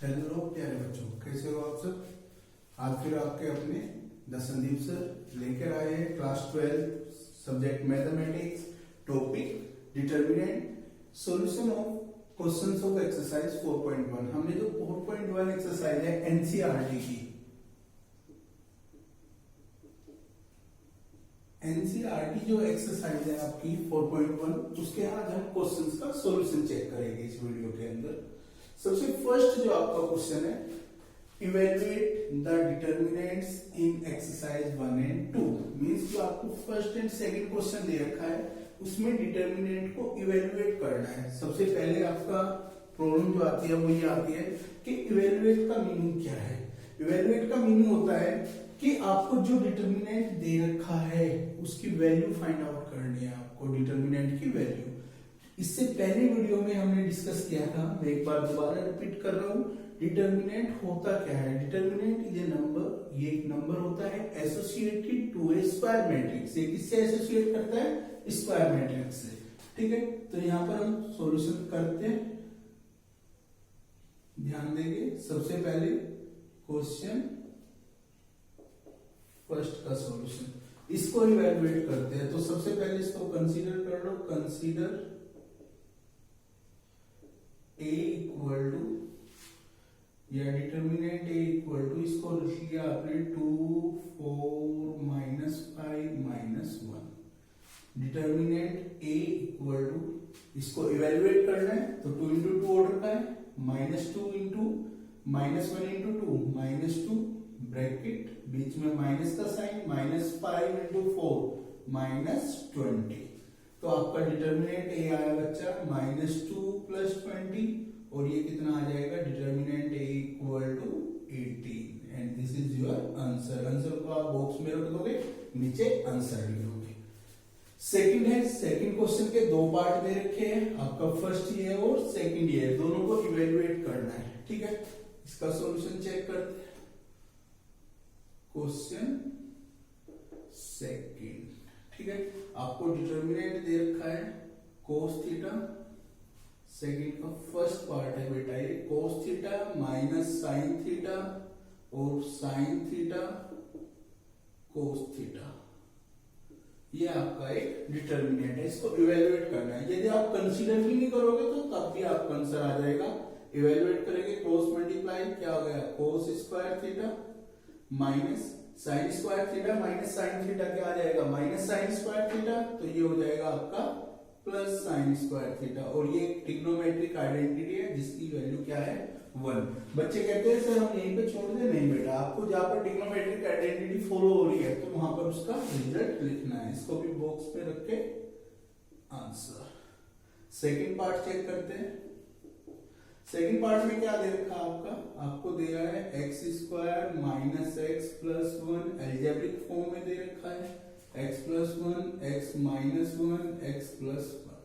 Hello प्यारे बच्चों, कैसे हो आप सब। आज फिर आपके अपने द संदीप सर लेकर आए हैं class 12 subject mathematics, topic determinant solution of questions of exercise 4.1। हमने जो 4.1 एक्सरसाइज है एनसीईआरटी की, एनसीईआरटी जो एक्सरसाइज है आपकी 4.1, उसके आज हम क्वेश्चंस का सॉल्यूशन चेक करेंगे इस वीडियो के अंदर। सबसे फर्स्ट जो आपका क्वेश्चन है, evaluate the determinants in exercise 1 and 2। Means जो आपको फर्स्ट एंड सेकंड क्वेश्चन दे रखा है उसमें डिटरमिनेंट को इवेल्युएट करना है। सबसे पहले आपका प्रॉब्लम जो आती है वो ये आती है कि इवेल्युएट का मीनिंग क्या है। इवेल्युएट का मीनिंग होता है कि आपको जो डिटरमिनेंट दे रखा है उसकी वैल्यू फाइंड आउट करनी है, आपको डिटरमिनेंट की वैल्यू। इससे पहले वीडियो में हमने डिस्कस किया था, मैं एक बार दोबारा रिपीट कर रहा हूं, डिटरमिनेंट होता क्या है। डिटरमिनेंट इज ए नंबर, ये एक नंबर होता है associated to a square matrix. ये किससे एसोसिएट करता है? स्क्वायर मैट्रिक्स से। ठीक है, तो यहां पर हम सॉल्यूशन करते हैं, ध्यान देंगे। सबसे पहले क्वेश्चन फर्स्ट का सॉल्यूशन, इसको इवैल्यूएट करते हैं। तो सबसे पहले इसको कंसीडर कर लो, कंसीडर a इक्वल टू या डिटरमिनेंट a इक्वल टू, इसको लिख लिया आपने 2 4 -5 -1। डिटरमिनेंट a इक्वल टू, इसको इवैल्यूएट करना है तो 2 into 2 ऑर्डर का है, -2 into -1 into 2 -2 ब्रैकेट बीच में माइनस का साइन, -5 into 4 -20। तो आपका डिटरमिनेंट ए आया बच्चा -2 + 20, और ये कितना आ जाएगा? Determinant a equal to 18 and this is your answer. Answer को आप बॉक्स में रख दोगे, नीचे आंसर लिखोगे। सेकंड है, सेकंड क्वेश्चन के दो पार्ट दे रखे हैं, आपका फर्स्ट ये और सेकंड ये, दोनों को इवेल्युएट करना है। ठीक है, इसका सॉल्यूशन चेक करते हैं। क्वेश्चन सेकंड, ठीक है, आपको डिटरमिनेंट दे रखा है cos थीटा। सेकंड का फर्स्ट पार्ट है बेटा ये cos theta minus sin theta और sin थीटा cos थीटा। ये आपका एक डिटरमिनेंट है, इसको इवेल्युएट करना है। यदि आप कंसीडर भी नहीं करोगे तो तब भी आपका आंसर आ जाएगा। इवेल्युएट करेंगे, cos मल्टीप्लाई क्या हो गया? cos square theta minus sine square theta minus sine theta क्या आ जाएगा? Minus sine square theta. तो ये हो जाएगा आपका प्लस साइन स्क्वायर थीटा, और ये ट्रिग्नोमेट्रिक आइडेंटिटी है जिसकी वैल्यू क्या है? 1। बच्चे कहते हैं सर हम यहीं पे छोड़ दें। नहीं बेटा, आपको जहां पर ट्रिग्नोमेट्रिक आइडेंटिटी फॉलो हो रही है तो वहां पर उसका रिजल्ट लिखना है। इसको भी बॉक्स पे रख के आंसर। सेकेंड पार्ट चेक करते हैं। सेकंड पार्ट में क्या दे रखा आपका? आपको दे रहा है x² - x + 1, एल्जेब्रिक फॉर्म में दे रखा है x + 1 x - 1 x + 1।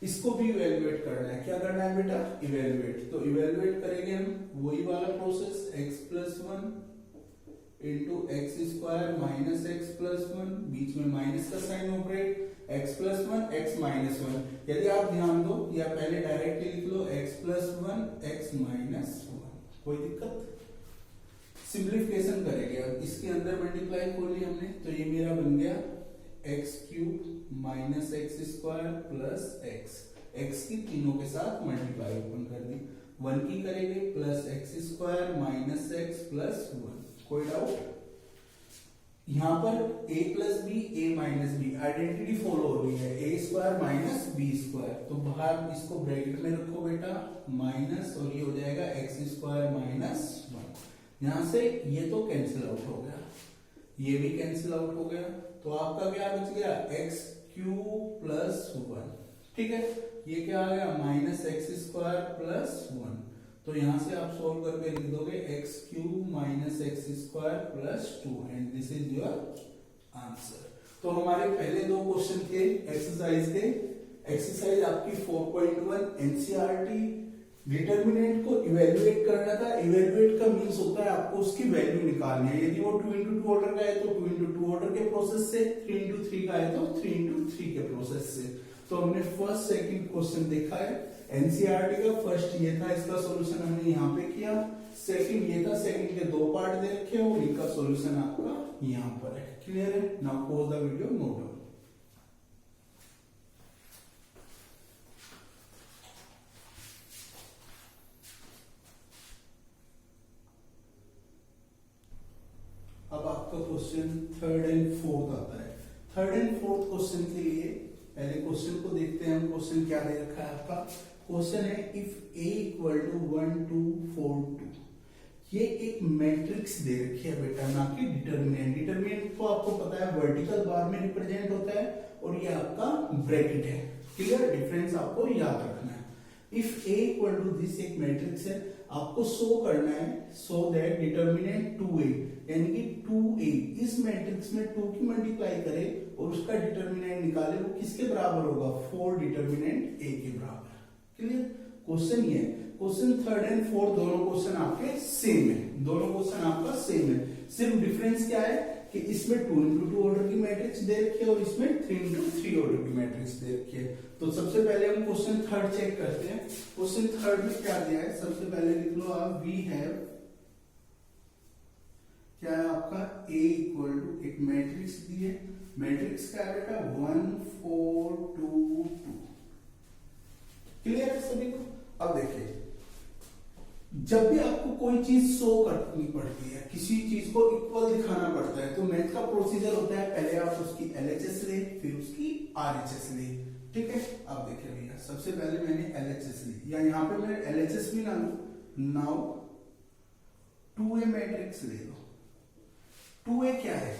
इसको भी इवेल्युएट करना है। क्या करना है बेटा? इवेल्युएट। तो इवेल्युएट करेंगे हम वही वाला process, x + 1 into x² - x + 1, बीच में माइनस का साइन ऑपरेट, x + 1 x - 1। यदि आप ध्यान दो या पहले डायरेक्टली लिख लो x + 1 x - 1, कोई दिक्कत? सिंप्लीफिकेशन करेंगे। अब इसके अंदर मल्टीप्लाई खोल लिया हमने, तो ये मेरा बन गया x³ - x² + x। x की तीनों के साथ मल्टीप्लाई ओपन कर दी, 1 की करेंगे प्लस x² - x + 1। कोई डाउट? यहां पर a + b a - b identity follow हो रही है, a² - b²। तो बाहर इसको ब्रैकेट में रखो बेटा, माइनस, और ये हो जाएगा x² - 1। यहां से ये तो कैंसिल आउट हो गया, ये भी कैंसिल आउट हो गया, तो आपका क्या बच गया? x³ + 1। ठीक है, ये क्या आ गया? -x² + 1। तो यहां से आप सोल्व करके लिख दोगे x³ - x² + 2 and this is your answer. तो हमारे पहले दो क्वेश्चन के एक्सरसाइज के, एक्सरसाइज आपकी 4.1 एनसीईआरटी, डिटरमिनेंट को इवेल्युएट करना था। इवेल्युएट का मींस होता है आपको उसकी वैल्यू निकालनी है। यदि वो 2 into 2 ऑर्डर का है तो 2 into 2 ऑर्डर के प्रोसेस से, 3 into 3 का है तो 3 into 3 के प्रोसेस से। तो हमने फर्स्ट सेकंड क्वेश्चन देखा है। एनसीईआरटी का फर्स्ट ये था, इसका सॉल्यूशन हमने यहाँ पे किया। सेकंड ये था, सेकंड के 2 पार्ट दे रखे और इनका सॉल्यूशन आपका यहाँ पर है। क्लियर है? Now pause the video, note down. अब आपका क्वेश्चन थर्ड एंड फोर्थ आता है। थर्ड एंड फोर्थ क्वेश्चन के लिए पहले क्वेश्चन को देखते हैं हम। क्वेश्चन क्या दे रखा है आपका? क्वेश्चन है इफ a इक्वल टू 1 2 4 2। ये एक मैट्रिक्स दे रखी है बेटा, ना कि डिटरमिनेंट। डिटरमिनेंट तो आपको पता है वर्टिकल बार में रिप्रेजेंट होता है और ये आपका ब्रैकेट है। क्लियर? डिफरेंस आपको याद रखना है। If a equal to this एक मैट्रिक्स है, आपको शो करना है सो दैट डिटरमिनेंट 2a, यानी कि 2a इस मैट्रिक्स में 2 की मल्टीप्लाई करे और उसका डिटरमिनेंट निकाले, वो किसके बराबर होगा? 4 डिटरमिनेंट a के बराबर। क्लियर? क्वेश्चन ये है। क्वेश्चन थर्ड एंड फोर्थ दोनों क्वेश्चन आपके सेम है, दोनों क्वेश्चन आपका सेम है। सिर्फ डिफरेंस क्या है कि इसमें 2 into 2 ऑर्डर की मैट्रिक्स दे रखी है और इसमें 3 into 3 ऑर्डर की मैट्रिक्स दे रखी है। तो सबसे पहले हम क्वेश्चन थर्ड चेक करते हैं। क्वेश्चन थर्ड में क्या दिया है? सबसे पहले लिख लो आप, वी हैव, क्या है आपका? a इक्वल टू एक मैट्रिक्स दी है। मैट्रिक्स क्या है बेटा? 1 4 2 2। क्लियर है सभी को? अब देखिए, जब भी आपको कोई चीज शो करनी पड़ती है, किसी चीज को इक्वल दिखाना पड़ता है, तो मैथ का प्रोसीजर होता है पहले आप उसकी एलएचएस ले, फिर उसकी आरएचएस ले। ठीक है? अब देखिए भैया, सबसे पहले मैंने एलएचएस ली, या यहाँ पे मैं एलएचएस भी ना लू। नाउ 2a मैट्रिक्स ले लो। 2a क्या है?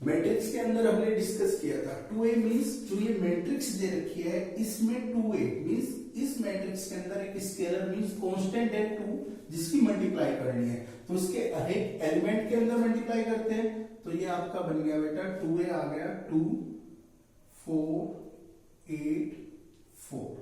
मैट्रिक्स के अंदर हमने डिस्कस किया था 2a मींस जो ये मैट्रिक्स दे रखी है इसमें 2a मींस इस मैट्रिक्स के अंदर एक स्केलर मींस कांस्टेंट है 2 जिसकी मल्टीप्लाई करनी है, तो इसके हर एक एलिमेंट के अंदर मल्टीप्लाई करते हैं। तो ये आपका बन गया बेटा 2a आ गया 2 4 8 4,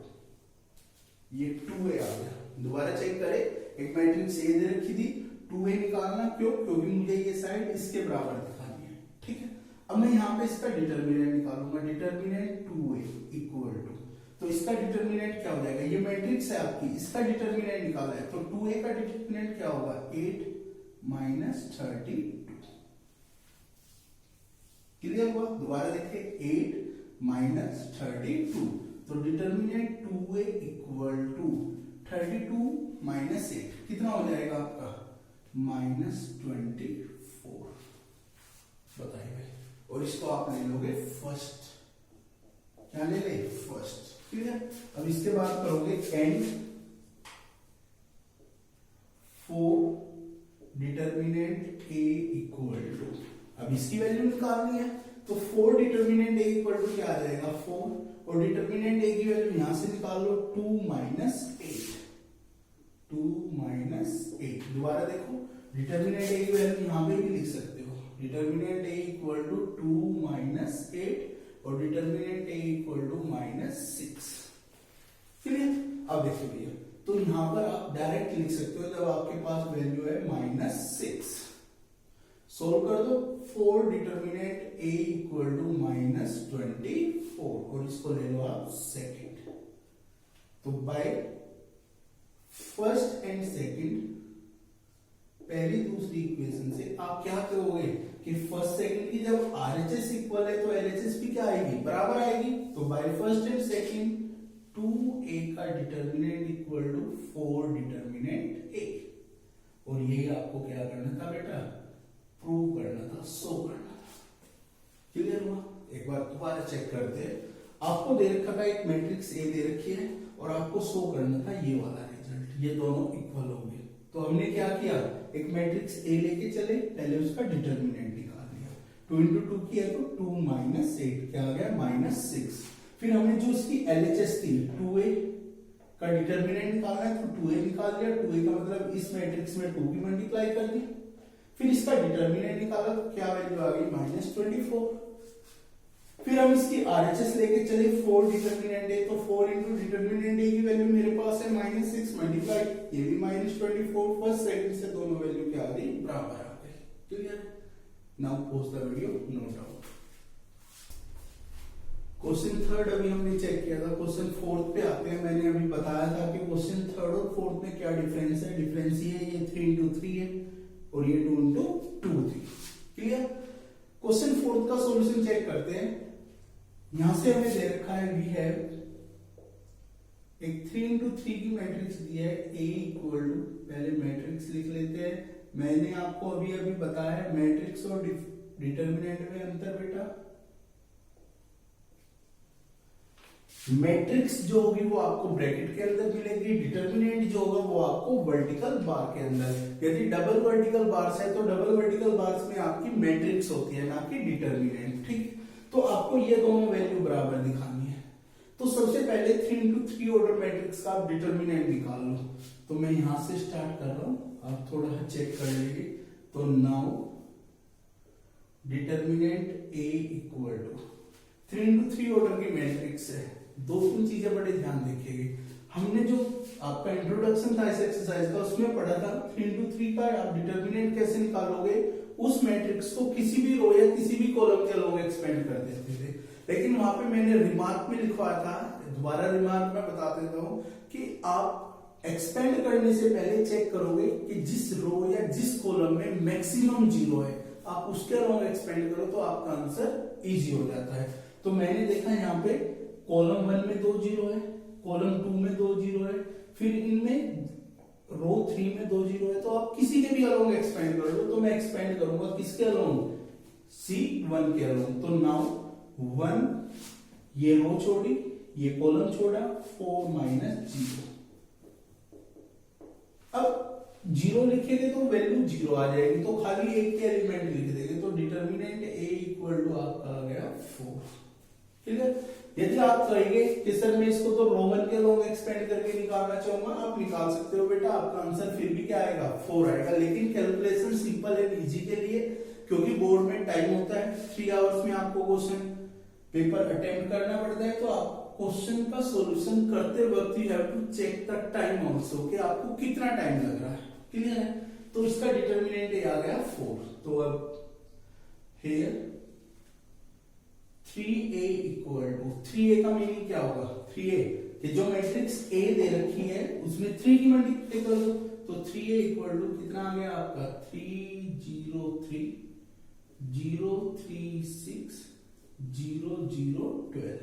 ये 2a आ गया। दोबारा चेक करें, एक मैट्रिक्स a दे रखी थी, 2a निकालना क्यों? क्योंकि मुझे ये साइड इसके बराबर दिखानी है। ठीक है? अब मैं यहाँ पे इसका डिटरमिनेंट निकालूंगा। डिटरमिनेंट 2a इक्वल टू, तो इसका डिटरमिनेंट क्या हो जाएगा? ये मैट्रिक्स है आपकी, इसका डिटरमिनेंट निकाला है, तो 2a का डिटरमिनेंट क्या होगा? 8 माइनस 32। क्लियर हुआ? दोबारा देखिए 8 माइनस 32, तो determinant 2a equal to 32 minus 8 कितना हो जाएगा आपका? माइनस 24। बताइए, और इसको आप ले लोगे फर्स्ट। क्या ले ले? फर्स्ट। ठीक है? अब इसके बाद करोगे and 4 determinant a equal to, अब इसकी वैल्यू निकालनी है, तो 4 डिटरमिनेंट a इक्वल टू क्या आ जाएगा? 4, और डिटरमिनेंट a की वैल्यू यहां से निकाल लो 2 माइनस 8। 2 माइनस 8, दोबारा देखो, डिटरमिनेंट a की वैल्यू यहां पे भी लिख सकते हो। Determinant a equal to 2 minus 8 और determinant a equal to minus 6। Clear? अब देखिए भैया, तो यहां पर आप डायरेक्ट लिख सकते हो जब आपके पास वैल्यू है माइनस 6। सोल्व कर दो। 4 determinant a equal to minus 24, और इसको ले लो आप सेकेंड। तो बाय फर्स्ट एंड सेकेंड, पहली दूसरी इक्वेशन से आप क्या करोगे कि फर्स्ट सेकंड की जब आरएचएस इक्वल है तो एलएचएस भी क्या आएगी? बराबर आएगी। तो by first and second 2a का determinant equal to 4 determinant a, और यही आपको क्या करना था बेटा? प्रूव करना था, शो करना था। क्लियर हुआ? एक बार दोबारा चेक करते हैं। आपको दे रखा था एक मैट्रिक्स a दे रखी है और आपको शो करना था ये वाला रिजल्ट, ये दोनों इक्वल होंगे। तो हमने क्या किया? एक मैट्रिक्स a लेके चले, पहले उसका डिटरमिनेंट निकाल लिया। 2 into 2 किया तो 2 माइनस 8 क्या आ गया? माइनस 6। फिर हमने जो इसकी एलएचएस थी 2a का डिटरमिनेंट निकालना है, तो 2a निकाल लिया। 2a का मतलब इस मैट्रिक्स में 2 की मल्टीप्लाई कर दी। फिर इसका डिटरमिनेंट निकाला तो क्या वैल्यू आ गई? माइनस 24। फिर हम इसकी आरएचएस लेके चले, 4 डिटरमिनेंट है, तो 4 इंटू डिटरमिनेंट a की वैल्यू मेरे पास है माइनस 6 मल्टीप्लाई, ये भी माइनस 24। फर्स्ट सेकंड से दोनों वैल्यू क्या आ गई? बराबर आ गई। Clear? Now pause the video, note down. Question third अभी हमने चेक किया था, क्वेश्चन फोर्थ पे आते हैं। मैंने अभी बताया था कि क्वेश्चन थर्ड और फोर्थ में क्या डिफरेंस है। डिफरेंस ये है, ये 3 into 3 है और ये 2 into 2 थी। क्लियर। क्वेश्चन फोर्थ का सॉल्यूशन चेक करते हैं। यहां से हमें दे रखा है वी हैव एक 3 into 3 की मैट्रिक्स दी है, A इक्वल टू, पहले मैट्रिक्स लिख लेते हैं। मैंने आपको अभी अभी बताया मैट्रिक्स और डिटर्मिनेंट में अंतर बेटा। मैट्रिक्स जो होगी वो आपको ब्रैकेट के अंदर मिलेगी, डिटर्मिनेंट जो होगा वो आपको वर्टिकल बार के अंदर। यदि डबल वर्टिकल बार्स है तो डबल वर्टिकल बार्स में आपकी मैट्रिक्स होती है, ना कि डिटर्मिनेंट। ठीक, तो आपको ये दोनों वैल्यू बराबर दिखानी है। तो सबसे पहले 3 into 3 ऑर्डर मैट्रिक्स का आप डिटर्मिनेंट निकाल लो। तो मैं यहां से स्टार्ट कर रहा हूं, आप थोड़ा चेक कर लीजिए। तो now determinant A equal to 3 into 3 order की मैट्रिक्स है। दो तीन चीजें बड़े ध्यान रखिएगा। हमने जो आपका इंट्रोडक्शन था इस एक्सरसाइज का, उसमें पढ़ा था 3 into 3 का आप डिटर्मिनेंट कैसे निकालोगे। उस मैट्रिक्स को किसी भी रो या किसी भी कॉलम के लोग एक्सपेंड कर देते थे, लेकिन वहां पे मैंने रिमार्क में लिखवाया था, दोबारा रिमार्क में बता देता हूं कि आप एक्सपेंड करने से पहले चेक करोगे कि जिस रो या जिस कॉलम में मैक्सिमम जीरो है, आप उसके अलावा एक्सपेंड करो तो आपका आंसर इजी हो जाता है। तो मैंने देखा यहाँ पे कॉलम 1 में 2 जीरो है, कॉलम 2 में 2 जीरो है, फिर इनमें रो 3 में 2 जीरो है। तो आप किसी के भी अलोंग एक्सपेंड कर लो। तो मैं एक्सपेंड करूंगा किसके अलोंग, C1 के अलोंग। तो नाउ 1, ये रो छोड़ी, ये कॉलम छोड़ा, 4 माइनस 0। अब 0 लिखेंगे तो वैल्यू 0 आ जाएगी, तो खाली एक के एलिमेंट लिख देंगे। तो डिटर्मिनेंट A इक्वल टू आपका आ गया 4। ठीक है। यदि आप कहेंगे कि सर मैं इसको तो रोमन के लोग एक्सपेंड करके निकालना चाहूंगा, आप निकाल सकते हो बेटा, आपका आंसर फिर भी क्या आएगा, 4 आएगा। लेकिन कैलकुलेशन सिंपल एंड इजी के लिए, क्योंकि बोर्ड में टाइम होता है 3 आवर्स में आपको क्वेश्चन पेपर अटेम्प्ट करना पड़ता है, तो आप क्वेश्चन का सॉल्यूशन करते वक्त you have to check the time also कि आपको कितना टाइम लग रहा है। क्लियर है। तो इसका डिटर्मिनेंट आ गया 4। तो अब here 3A equal to, 3A का मीनिंग क्या होगा, 3A कि जो मैट्रिक्स A दे रखी है उसमें 3 की मल्टीप्लाई कर दो। तो 3A इक्वल टू कितना आ गया आपका 3 0 3 0 3 6 0 0 12।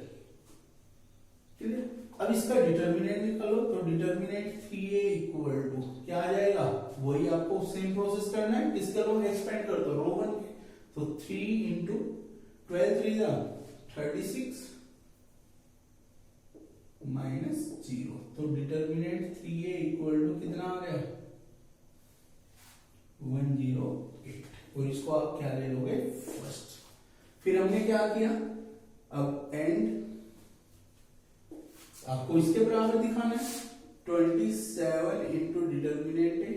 क्लियर। अब इसका डिटर्मिनेंट निकालो। तो डिटर्मिनेंट 3A इक्वल टू क्या आ जाएगा, वही आपको सेम प्रोसेस करना है, किसके लोग एक्सपेंड कर दो, रो 1। तो 3 into 12 3 36 माइनस 0। तो डिटर्मिनेंट 3A इक्वल टू कितना आ गया 108। और इसको आप क्या ले लोगे, फर्स्ट। फिर हमने क्या किया, अब एंड आपको इसके बराबर दिखाना है। 27 into determinant A,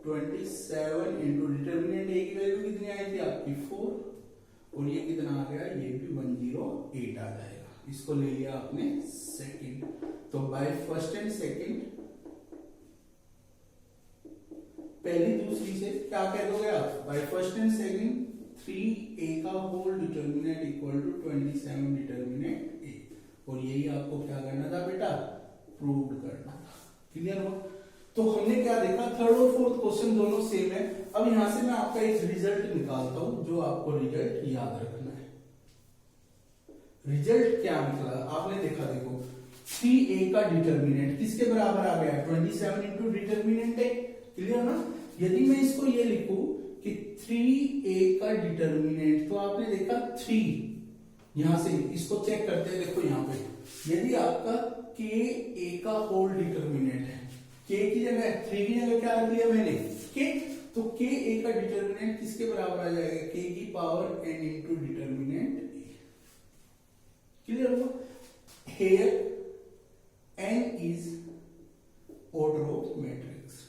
27 into determinant A की वैल्यू कितनी आई थी आपकी 4, और ये कितना आ गया, ये भी 108 आ जाएगा। इसको ले लिया आपने सेकंड। तो बाय फर्स्ट एंड सेकंड, पहली दूसरी से क्या कह दोगे आप, by first and second 3A का whole determinant equal to 27 determinant A। और यही आपको क्या करना था बेटा, प्रूव करना था। क्लियर हो। तो हमने क्या देखा, थर्ड और फोर्थ क्वेश्चन दोनों सेम है। अब यहां से मैं आपका एक रिजल्ट निकालता हूं, जो आपको रिजल्ट याद रखना है। रिजल्ट क्या निकला, आपने देखा, देखो 3A का डिटर्मिनेंट किसके बराबर आ गया, 27 इंटू डिटर्मिनेंट है। क्लियर ना। यदि मैं इसको ये लिखूं कि 3A का डिटर्मिनेंट, तो आपने देखा 3, यहां से इसको चेक करते हैं। देखो यहां पे यदि आपका KA का होल डिटर्मिनेंट है, K की जगह 3 की जगह क्या रख लिया मैंने, K। तो KA का डिटर्मिनेंट किसके बराबर आ जाएगा, K की power n into determinant A। Clear हुआ। Here n is order of matrix,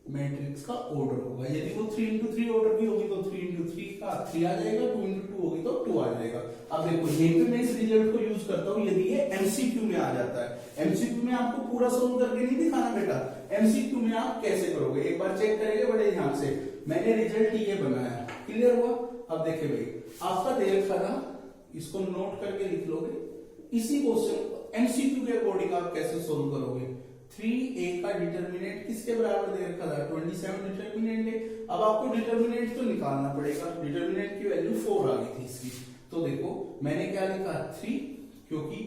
matrix का ऑर्डर होगा। यदि वो 3 into 3 ऑर्डर की होगी तो 3 into 3 का 3 आ जाएगा, 2 into 2 होगी तो 2 आ जाएगा। अब देखो यहीं पे मैं इस रिजल्ट को यूज करता हूं यदि ये MCQ में आ जाता है। MCQ में आपको पूरा सोल्व करके नहीं दिखाना बेटा, MCQ में आप कैसे करोगे एक बार चेक करेंगे बड़े ध्यान से। मैंने रिजल्ट ये बनाया, क्लियर हुआ। अब देखिए भाई, आपका दे रखा था, इसको नोट करके लिख लोगे। इसी क्वेश्चन एमसीक्यू के अकॉर्डिंग आप कैसे सोल्व करोगे? 3a का डिटर्मिनेंट किसके बराबर दे रखा था? 27 डिटर्मिनेंट है। अब आपको डिटर्मिनेंट तो निकालना पड़ेगा। डिटर्मिनेंट की वैल्यू 4 आ गई थी इसकी। तो देखो मैंने क्या लिखा 3, क्योंकि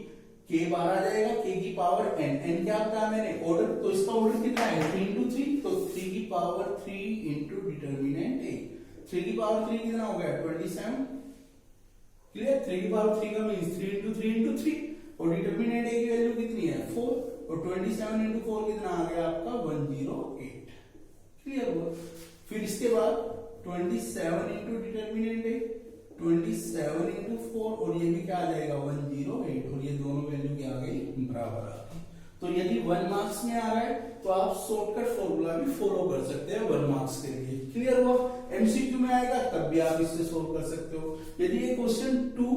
k बाहर आ जाएगा, k की पावर n, n क्या बताया मैंने? ऑर्डर, तो इसका ऑर्डर कितना है? 3 into 3, तो 3 की पावर 3 into डिटर्मिनेंट a। 3 की पावर 3 कितना हो गया? 27। क्लियर? 3 की पावर 3 का मींस 3 into 3 into 3, और डिटर्मिनेंट a की वैल्यू कितनी है? 4, और 27 into 4 कितना आ गया आपका? 108। क्लियर हुआ? फिर इसके बाद 27 into डिटर्मिनेंट a, 27 into 4, और ये भी क्या आ जाएगा? 108, और ये दोनों वैल्यू क्या आ गई? बराबर आ गई। तो यदि 1 मार्क्स में आ रहा है तो आप शॉर्टकट फॉर्मूला भी फॉलो कर सकते हैं 1 मार्क्स के लिए। क्लियर हुआ? एमसीक्यू में आएगा तब भी आप इससे सोल्व कर सकते हो। यदि ये क्वेश्चन 2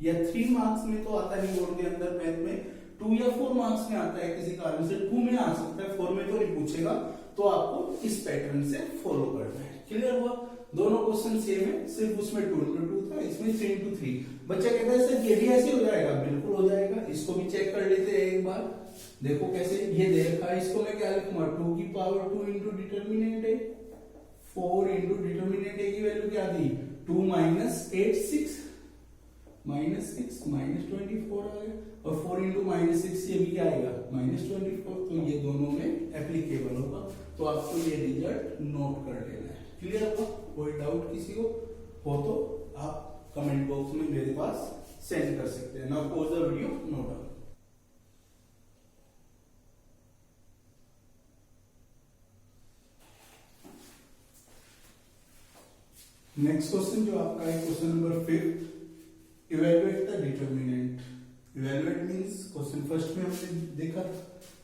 या 3 मार्क्स में तो आता नहीं बोर्ड के अंदर, मैथ में 2 या 4 मार्क्स में आता है, किसी कारण से 2 में आ सकता है, 4 में तो नहीं पूछेगा, तो आपको इस पैटर्न से फॉलो करना है। क्लियर हुआ? दोनों क्वेश्चन सेम है, सिर्फ उसमें 2 into 2 था, इसमें 3 into 3। बच्चा कहता है सर ये भी ऐसे हो जाएगा? बिल्कुल हो जाएगा। इसको भी चेक कर लेते हैं एक बार। देखो कैसे, ये दे रखा है, इसको मैं क्या लिखूंगा? 2 की पावर 2 into डिटर्मिनेंट है, 4 into डिटर्मिनेंट ए की वैल्यू क्या थी? 2 minus 8 6 minus 6 minus 24 आ गया, और 4 into minus 6 ये भी क्या आएगा? -24। तो ये दोनों में एप्लीकेबल होगा। तो आपको ये रिजल्ट नोट कर लेना है। क्लियर होगा? कोई डाउट किसी को हो तो आप कमेंट बॉक्स में मेरे पास सेंड कर सकते हैं। Now pause the video, note down. Next question जो आपका है, question number 5, evaluate the determinant. Evaluate means question first में हमने देखा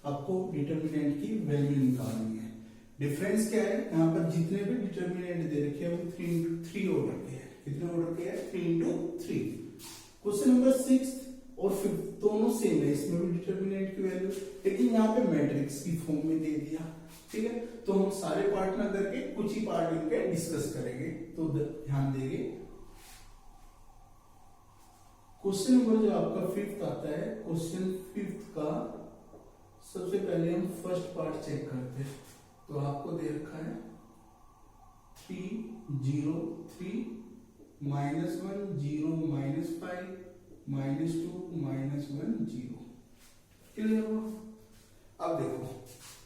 आपको डिटर्मिनेंट की वैल्यू निकालनी है। डिफरेंस क्या है? यहाँ पर जितने भी डिटर्मिनेंट दे रखे हैं वो 3 into 3 ऑर्डर के हैं। कितने ऑर्डर के हैं? 3 into 3। क्वेश्चन नंबर 6 और 5 दोनों सेम है, इसमें भी डिटर्मिनेंट की वैल्यू, लेकिन यहाँ पे मैट्रिक्स की फॉर्म में दे दिया। ठीक है, तो हम सारे पार्ट ना करके कुछ ही पार्ट इनके डिस्कस करेंगे, तो ध्यान देंगे। क्वेश्चन नंबर जो आपका 5th आता है, क्वेश्चन 5th का सबसे पहले हम फर्स्ट पार्ट चेक करते हैं। तो आपको दे रखा है 3 0 3 -1 0 -5 -2 -1 0। क्लियर हुआ? अब देखो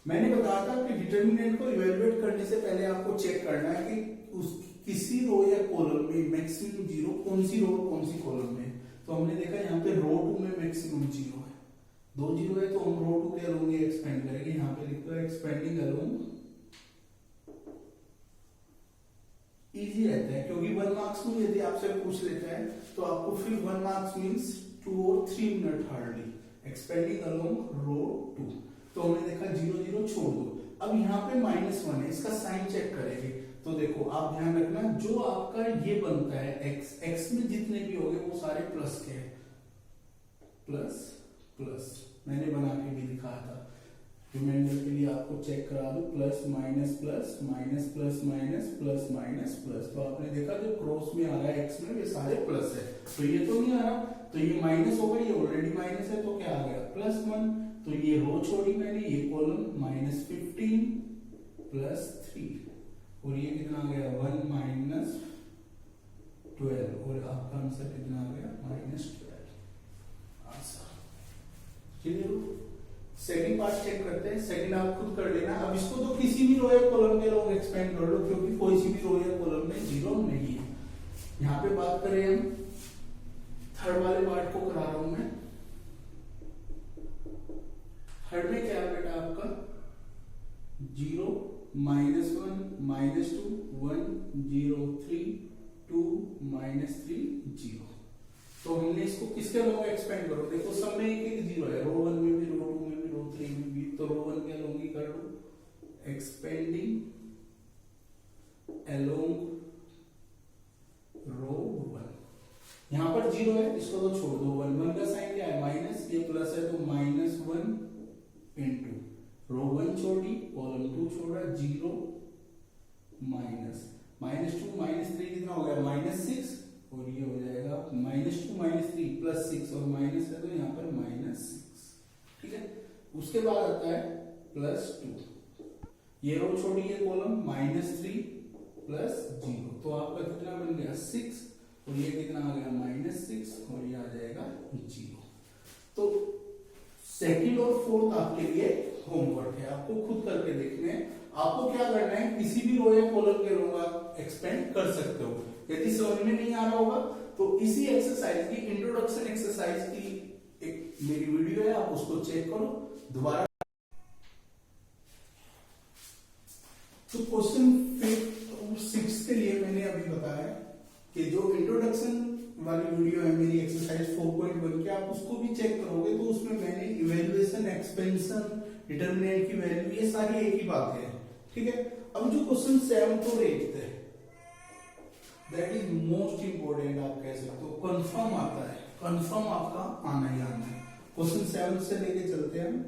मैंने बताया था कि डिटर्मिनेंट को इवैल्यूएट करने से पहले आपको चेक करना है कि उस किसी रो या कॉलम में मैक्सिमम 0 कौन सी रो कौन सी कॉलम में। तो हमने देखा यहाँ पे रो 2 में मैक्सिमम 0 है, 2 0 है, तो हम रो 2 के अलोंग एक्सपेंड करेंगे। यहाँ पे लिखते हैं एक्सपेंडिंग अलोंग। इजी रहता है क्योंकि 1 मार्क्स में यदि आपसे पूछ लेता है तो आपको फिर 1 मार्क्स मींस 2 और 3 मिनट हार्डली। एक्सपेंडिंग अलोंग रो 2, तो हमने देखा 0 0 छोड़ दो। अब यहाँ पे -1 है, इसका साइन चेक करेंगे। तो देखो आप ध्यान रखना, जो आपका ये बनता है x में जितने भी होंगे वो सारे प्लस के हैं। प्लस प्लस मैंने बना के भी दिखाया था, रिमाइंडर के लिए आपको चेक करा दो। Plus minus plus minus plus minus plus minus plus. तो आपने देखा जो क्रॉस में आ रहा है x में ये सारे प्लस है, तो ये तो नहीं आ रहा, तो ये माइनस होगा, ये ऑलरेडी माइनस है, तो क्या आ गया? +1। तो ये रो छोड़ी मैंने, ये कॉलम -15 +3, और ये कितना आ गया? 1 -12, और आपका आंसर कितना आ गया? -12 answer. Clear? Second part check करते हैं। सेकंड आप खुद कर लेना। अब इसको तो किसी भी रो या कॉलम के लोग एक्सपेंड कर लो, क्योंकि कोई सी भी रो या कॉलम में 0 नहीं है। यहाँ पे बात करें हम थर्ड वाले पार्ट को करा रहा हूं मैं। थर्ड में क्या है बेटा आपका? 0 -1 -2 1 0 3 2 -3 0। तो हमने इसको किसके लोग एक्सपेंड करो? देखो सब में एक एक 0 है, रो 1 में भी, रो 2 में भी, रो 3 में भी, तो रो 1 के अलोंग ही कर लो। एक्सपेंडिंग अलोंग रो 1। यहां पर 0 है, इसको तो छोड़ दो। 1 का साइन क्या है? माइनस, ये प्लस है, तो -1 इंटू रो 1 छोड़ी, कॉलम 2 छोड़ा, 0 -2 -3 कितना हो गया? -6 और ये हो जाएगा -2 -3 +6 और माइनस है तो यहाँ पर -6, ठीक है। उसके बाद आता है +2, ये रो छोड़िए कॉलम, -3 +0, तो आपका कितना बन गया 6 और ये कितना आ गया -6 और ये आ जाएगा 0। तो सेकंड और फोर्थ आपके लिए होमवर्क है, आपको खुद करके देखने हैं। आपको क्या करना है, किसी भी रो या कॉलम के रो आप एक्सपेंड कर सकते हो। यदि समझ में नहीं आ रहा होगा तो इसी एक्सरसाइज की इंट्रोडक्शन एक्सरसाइज की एक मेरी वीडियो है, आप उसको चेक करो दोबारा। तो क्वेश्चन 6 के लिए मैंने अभी बताया कि जो इंट्रोडक्शन वाली वीडियो है मेरी एक्सरसाइज 4.1 की, आप उसको भी चेक करोगे तो उसमें मैंने इवैल्यूएशन, एक्सपेंशन, डिटरमिनेंट की वैल्यू, ये सारी एक ही बात है, ठीक है। अब जो क्वेश्चन 7 और 8 है दैट इज मोस्ट इंपोर्टेंट, आप कह सकते हो कंफर्म आता है, कंफर्म आपका आना ही आना है। क्वेश्चन 7 से लेके चलते हैं हम।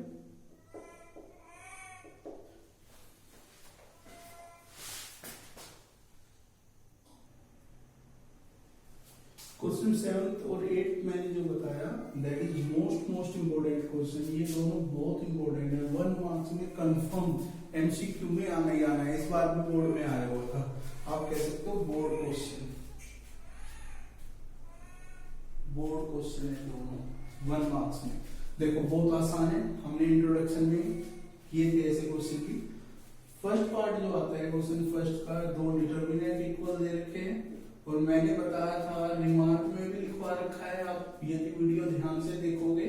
क्वेश्चन 7 और 8 मैंने जो बताया that is most important question, ये दोनों बहुत इंपोर्टेंट है, 1 मार्क्स में कंफर्म एमसीक्यू में आना ही आना है। इस बार भी बोर्ड में आया हुआ था, आप कह सकते हो बोर्ड क्वेश्चन, बोर्ड क्वेश्चन है दोनों 1 मार्क्स में। देखो बहुत आसान है, हमने इंट्रोडक्शन में किए थे ऐसे क्वेश्चन की। फर्स्ट पार्ट जो आता है क्वेश्चन फर्स्ट का, 2 डिटरमिनेंट इक्वल दे रखे हैं और मैंने बताया था, रिमार्क में भी लिखवा रखा है, आप यदि वीडियो ध्यान से देखोगे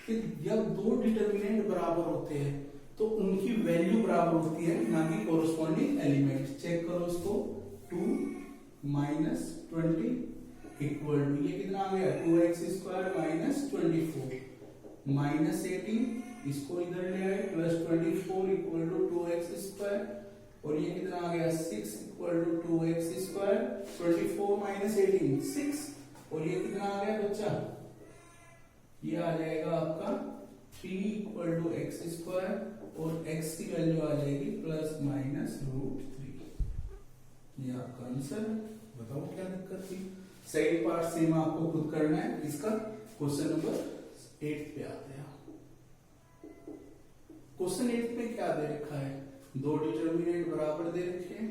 कि जब 2 डिटरमिनेंट बराबर होते हैं तो उनकी वैल्यू बराबर होती है, ना कि कोरस्पॉन्डिंग एलिमेंट। चेक करो उसको, 2 - 20 इक्वल टू, ये कितना आ गया 2x² - 24 -18, इसको इधर ले आए, +24 इक्वल टू 2x² और ये कितना आ गया 6 इक्वल टू 2x², 24 - 18 6 और ये कितना आ गया बच्चा, ये आ जाएगा आपका 3 इक्वल टू x² और x की वैल्यू आ जाएगी ±√3। ये आपका आंसर, बताओ क्या दिक्कत थी। सेकंड पार्ट सेम आपको खुद करना है इसका। क्वेश्चन नंबर 8 पे आते हैं। क्वेश्चन 8 में क्या दे रखा है, 2 डिटरमिनेंट बराबर दे रखे हैं,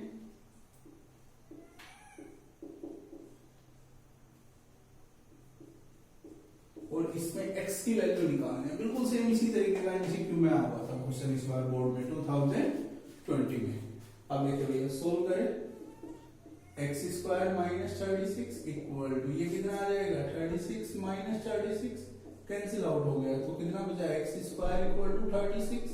और इसमें x की वैल्यू निकालनी है। बिल्कुल सेम इसी तरीके का एमसीक्यू में आया हुआ था क्वेश्चन इस बार बोर्ड में 2020 में। अब देखिए भैया सोल्व करें, x² - 36 इक्वल टू, ये कितना आ जाएगा 36 - 36 कैंसिल आउट हो गया तो कितना बचा, x² इक्वल टू 36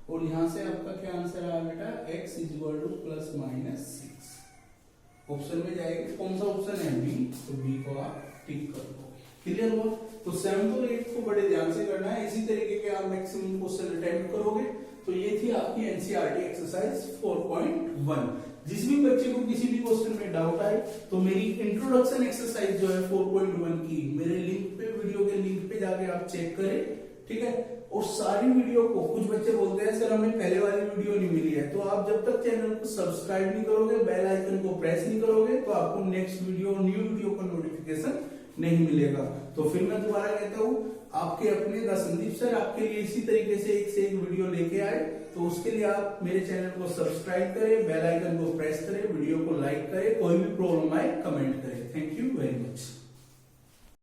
और यहां से आपका क्या आंसर आया बेटा, x इक्वल टू ±6। ऑप्शन में जाएगा, कौन सा ऑप्शन है बी, तो बी को आप टिक कर दो। क्लियर हुआ। तो 7 और 8 को बड़े ध्यान से करना है, इसी तरीके के आप मैक्सिमम क्वेश्चन अटेम्प्ट करोगे। तो ये थी आपकी एनसीईआरटी एक्सरसाइज 4.1। जिस भी बच्चे को किसी भी क्वेश्चन में डाउट आए तो मेरी इंट्रोडक्शन एक्सरसाइज जो है 4.1 की मेरे लिंक पे, वीडियो के लिंक पे जाके आप चेक करें, ठीक है। और सारी वीडियो को, कुछ बच्चे बोलते हैं सर हमें पहले वाली वीडियो नहीं मिली है, तो आप जब तक चैनल को सब्सक्राइब नहीं करोगे, बेल आइकन को प्रेस नहीं करोगे तो आपको नेक्स्ट वीडियो, न्यू वीडियो का नोटिफिकेशन नहीं मिलेगा। तो फिर मैं दोबारा कहता हूँ, आपके अपने द संदीप सर आपके लिए इसी तरीके से एक वीडियो लेके आए, तो उसके लिए आप मेरे चैनल को सब्सक्राइब करें, बेल आइकन को प्रेस करें, वीडियो को लाइक करें, कोई भी प्रॉब्लम आए कमेंट करें। Thank you very much.